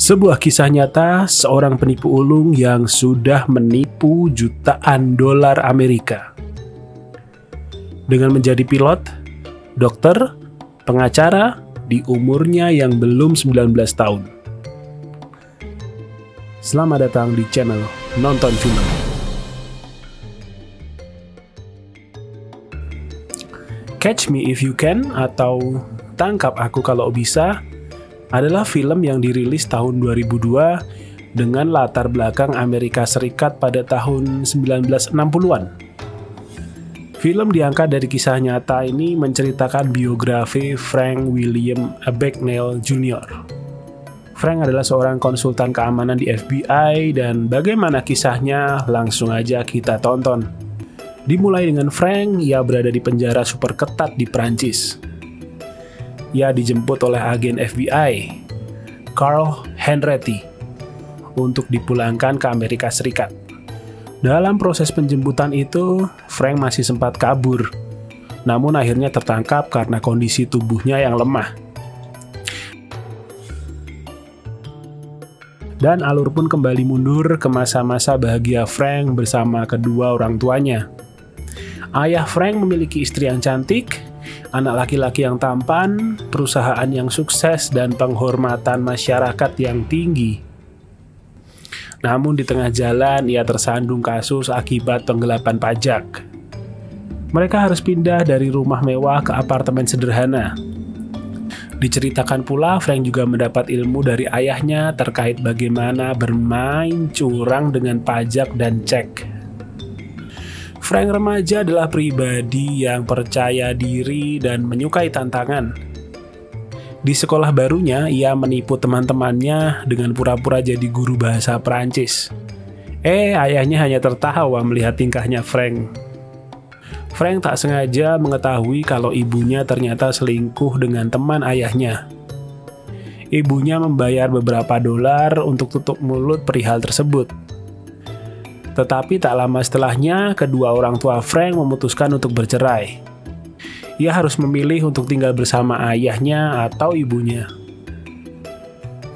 Sebuah kisah nyata seorang penipu ulung yang sudah menipu jutaan dolar Amerika. Dengan menjadi pilot, dokter, pengacara di umurnya yang belum 19 tahun. Selamat datang di channel Nonton Film. Catch Me If You Can atau Tangkap Aku Kalau Bisa adalah film yang dirilis tahun 2002 dengan latar belakang Amerika Serikat pada tahun 1960-an. Film diangkat dari kisah nyata ini menceritakan biografi Frank William Abagnale Jr. Frank adalah seorang konsultan keamanan di FBI dan bagaimana kisahnya langsung aja kita tonton. Dimulai dengan Frank, ia berada di penjara super ketat di Prancis. Ia dijemput oleh agen FBI, Carl Henretti, untuk dipulangkan ke Amerika Serikat. Dalam proses penjemputan itu, Frank masih sempat kabur, namun akhirnya tertangkap karena kondisi tubuhnya yang lemah. Dan alur pun kembali mundur ke masa-masa bahagia Frank bersama kedua orang tuanya. Ayah Frank memiliki istri yang cantik, anak laki-laki yang tampan, perusahaan yang sukses, dan penghormatan masyarakat yang tinggi. Namun di tengah jalan ia tersandung kasus akibat penggelapan pajak. Mereka harus pindah dari rumah mewah ke apartemen sederhana. Diceritakan pula Frank juga mendapat ilmu dari ayahnya terkait bagaimana bermain curang dengan pajak dan cek. Frank remaja adalah pribadi yang percaya diri dan menyukai tantangan. Di sekolah barunya, ia menipu teman-temannya dengan pura-pura jadi guru bahasa Perancis. Ayahnya hanya tertawa melihat tingkahnya Frank. Frank tak sengaja mengetahui kalau ibunya ternyata selingkuh dengan teman ayahnya. Ibunya membayar beberapa dolar untuk tutup mulut perihal tersebut. Tetapi tak lama setelahnya, kedua orang tua Frank memutuskan untuk bercerai. Ia harus memilih untuk tinggal bersama ayahnya atau ibunya.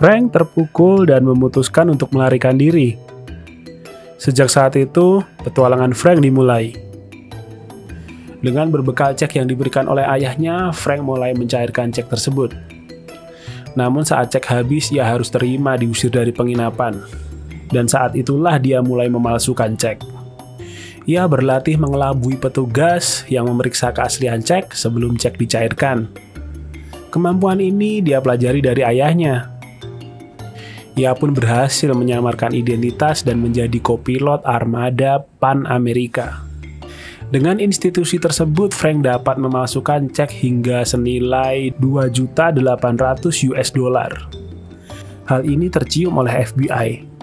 Frank terpukul dan memutuskan untuk melarikan diri. Sejak saat itu, petualangan Frank dimulai. Dengan berbekal cek yang diberikan oleh ayahnya, Frank mulai mencairkan cek tersebut. Namun saat cek habis, ia harus terima diusir dari penginapan. Dan saat itulah dia mulai memalsukan cek. Ia berlatih mengelabui petugas yang memeriksa keaslian cek sebelum cek dicairkan. Kemampuan ini dia pelajari dari ayahnya. Ia pun berhasil menyamarkan identitas dan menjadi kopilot armada Pan Amerika. Dengan institusi tersebut, Frank dapat memasukkan cek hingga senilai $2.800.000. Hal ini tercium oleh FBI.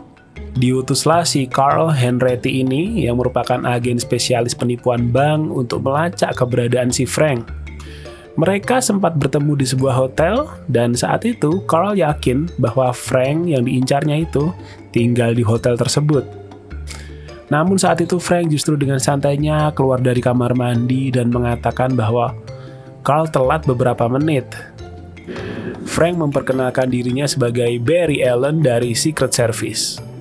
Diutuslah si Carl Henretti ini yang merupakan agen spesialis penipuan bank untuk melacak keberadaan si Frank. Mereka sempat bertemu di sebuah hotel dan saat itu Carl yakin bahwa Frank yang diincarnya itu tinggal di hotel tersebut. Namun saat itu Frank justru dengan santainya keluar dari kamar mandi dan mengatakan bahwa Carl telat beberapa menit. Frank memperkenalkan dirinya sebagai Barry Allen dari Secret Service.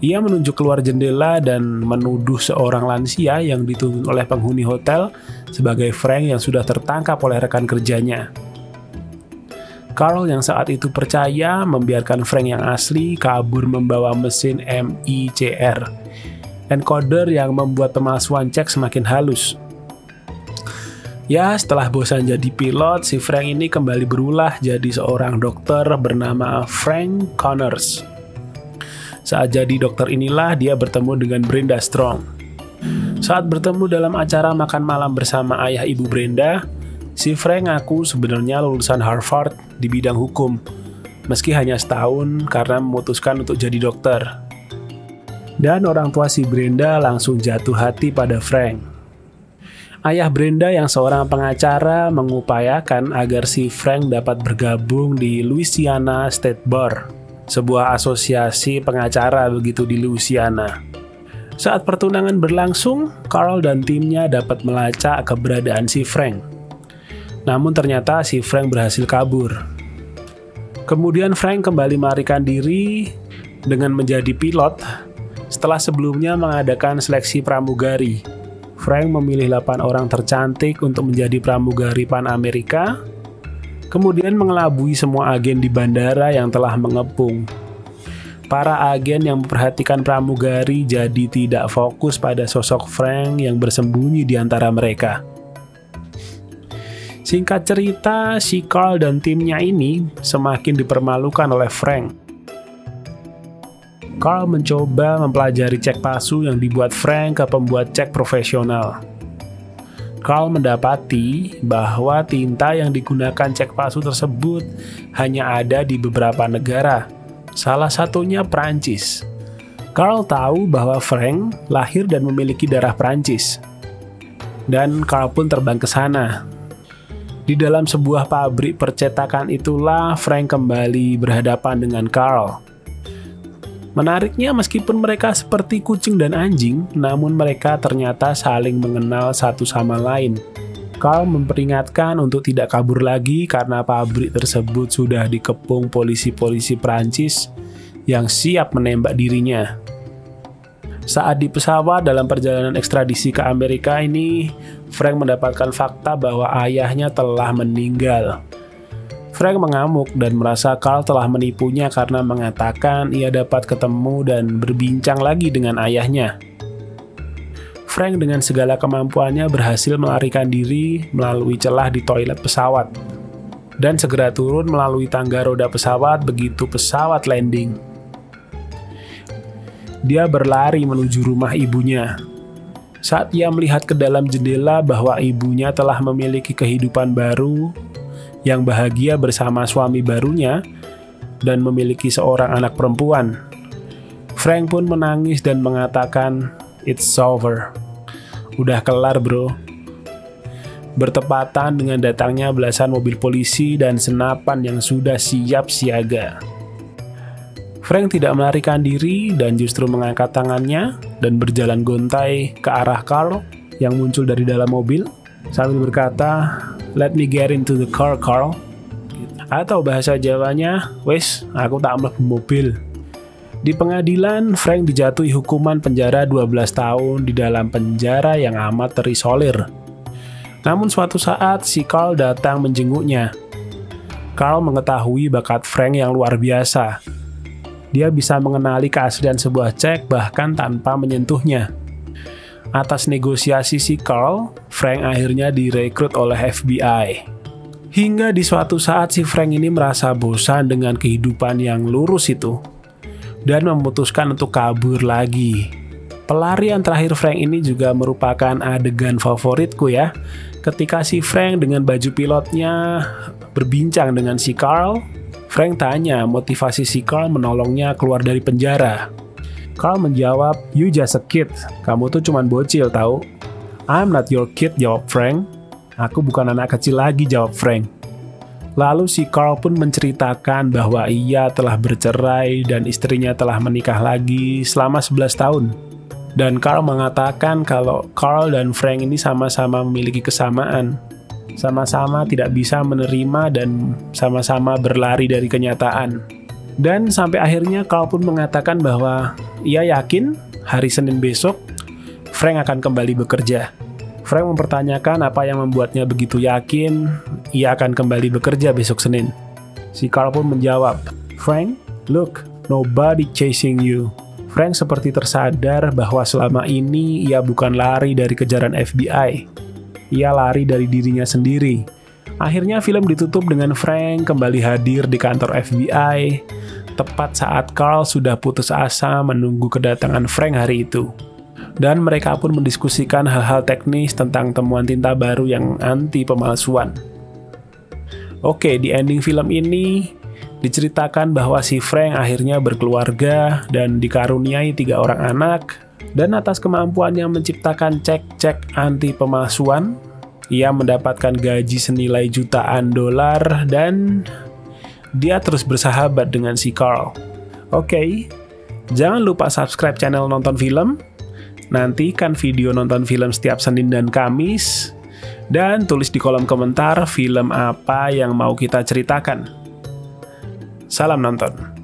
Ia menunjuk keluar jendela dan menuduh seorang lansia yang dituntun oleh penghuni hotel sebagai Frank yang sudah tertangkap oleh rekan kerjanya. Carl yang saat itu percaya membiarkan Frank yang asli kabur membawa mesin MICR, encoder yang membuat pemalsuan cek semakin halus. Ya, setelah bosan jadi pilot, si Frank ini kembali berulah jadi seorang dokter bernama Frank Connors. Saat jadi dokter inilah dia bertemu dengan Brenda Strong. Saat bertemu dalam acara makan malam bersama ayah ibu Brenda, si Frank ngaku sebenarnya lulusan Harvard di bidang hukum, meski hanya setahun karena memutuskan untuk jadi dokter. Dan orang tua si Brenda langsung jatuh hati pada Frank. Ayah Brenda yang seorang pengacara mengupayakan agar si Frank dapat bergabung di Louisiana State Bar, sebuah asosiasi pengacara begitu di Louisiana. Saat pertunangan berlangsung, Carl dan timnya dapat melacak keberadaan si Frank. Namun ternyata si Frank berhasil kabur. Kemudian Frank kembali melarikan diri dengan menjadi pilot setelah sebelumnya mengadakan seleksi pramugari. Frank memilih 8 orang tercantik untuk menjadi pramugari Pan Amerika, kemudian mengelabui semua agen di bandara yang telah mengepung. Para agen yang memperhatikan pramugari jadi tidak fokus pada sosok Frank yang bersembunyi di antara mereka. Singkat cerita, si Carl dan timnya ini semakin dipermalukan oleh Frank. Carl mencoba mempelajari cek palsu yang dibuat Frank ke pembuat cek profesional. Carl mendapati bahwa tinta yang digunakan cek palsu tersebut hanya ada di beberapa negara, salah satunya Prancis. Carl tahu bahwa Frank lahir dan memiliki darah Prancis. Dan Carl pun terbang ke sana. Di dalam sebuah pabrik percetakan itulah Frank kembali berhadapan dengan Carl. Menariknya, meskipun mereka seperti kucing dan anjing, namun mereka ternyata saling mengenal satu sama lain. Carl memperingatkan untuk tidak kabur lagi karena pabrik tersebut sudah dikepung polisi-polisi Prancis yang siap menembak dirinya. Saat di pesawat dalam perjalanan ekstradisi ke Amerika ini, Frank mendapatkan fakta bahwa ayahnya telah meninggal. Frank mengamuk dan merasa Carl telah menipunya karena mengatakan ia dapat ketemu dan berbincang lagi dengan ayahnya. Frank dengan segala kemampuannya berhasil melarikan diri melalui celah di toilet pesawat dan segera turun melalui tangga roda pesawat begitu pesawat landing. Dia berlari menuju rumah ibunya. Saat ia melihat ke dalam jendela bahwa ibunya telah memiliki kehidupan baru yang bahagia bersama suami barunya dan memiliki seorang anak perempuan, Frank pun menangis dan mengatakan, "It's over. Udah kelar, bro." Bertepatan dengan datangnya belasan mobil polisi dan senapan yang sudah siap siaga. Frank tidak melarikan diri dan justru mengangkat tangannya dan berjalan gontai ke arah Carl yang muncul dari dalam mobil sambil berkata, "Let me get into the car, Carl." Atau bahasa Jawanya, "Wes, aku tak mlebu mobil." Di pengadilan, Frank dijatuhi hukuman penjara 12 tahun di dalam penjara yang amat terisolir. Namun suatu saat si Carl datang menjenguknya. Carl mengetahui bakat Frank yang luar biasa. Dia bisa mengenali keaslian sebuah cek bahkan tanpa menyentuhnya. Atas negosiasi si Carl, Frank akhirnya direkrut oleh FBI. Hingga di suatu saat si Frank ini merasa bosan dengan kehidupan yang lurus itu dan memutuskan untuk kabur lagi. Pelarian terakhir Frank ini juga merupakan adegan favoritku ya. Ketika si Frank dengan baju pilotnya berbincang dengan si Carl, Frank tanya motivasi si Carl menolongnya keluar dari penjara. Carl menjawab, "You just a kid. Kamu tuh cuman bocil tahu." "I'm not your kid," jawab Frank. "Aku bukan anak kecil lagi," jawab Frank. Lalu si Carl pun menceritakan bahwa ia telah bercerai dan istrinya telah menikah lagi selama 11 tahun. Dan Carl mengatakan kalau Carl dan Frank ini sama-sama memiliki kesamaan. Sama-sama tidak bisa menerima dan sama-sama berlari dari kenyataan. Dan sampai akhirnya Carl pun mengatakan bahwa ia yakin hari Senin besok Frank akan kembali bekerja. Frank mempertanyakan apa yang membuatnya begitu yakin ia akan kembali bekerja besok Senin. Si Carl pun menjawab, "Frank, look, nobody chasing you." Frank seperti tersadar bahwa selama ini ia bukan lari dari kejaran FBI. Ia lari dari dirinya sendiri. Akhirnya film ditutup dengan Frank kembali hadir di kantor FBI, tepat saat Carl sudah putus asa menunggu kedatangan Frank hari itu. Dan mereka pun mendiskusikan hal-hal teknis tentang temuan tinta baru yang anti pemalsuan. Oke, di ending film ini diceritakan bahwa si Frank akhirnya berkeluarga dan dikaruniai 3 orang anak. Dan atas kemampuannya menciptakan cek-cek anti pemalsuan, ia mendapatkan gaji senilai jutaan dolar dan dia terus bersahabat dengan si Carl. Oke, jangan lupa subscribe channel Nonton Film, nantikan video nonton film setiap Senin dan Kamis, dan tulis di kolom komentar film apa yang mau kita ceritakan. Salam nonton.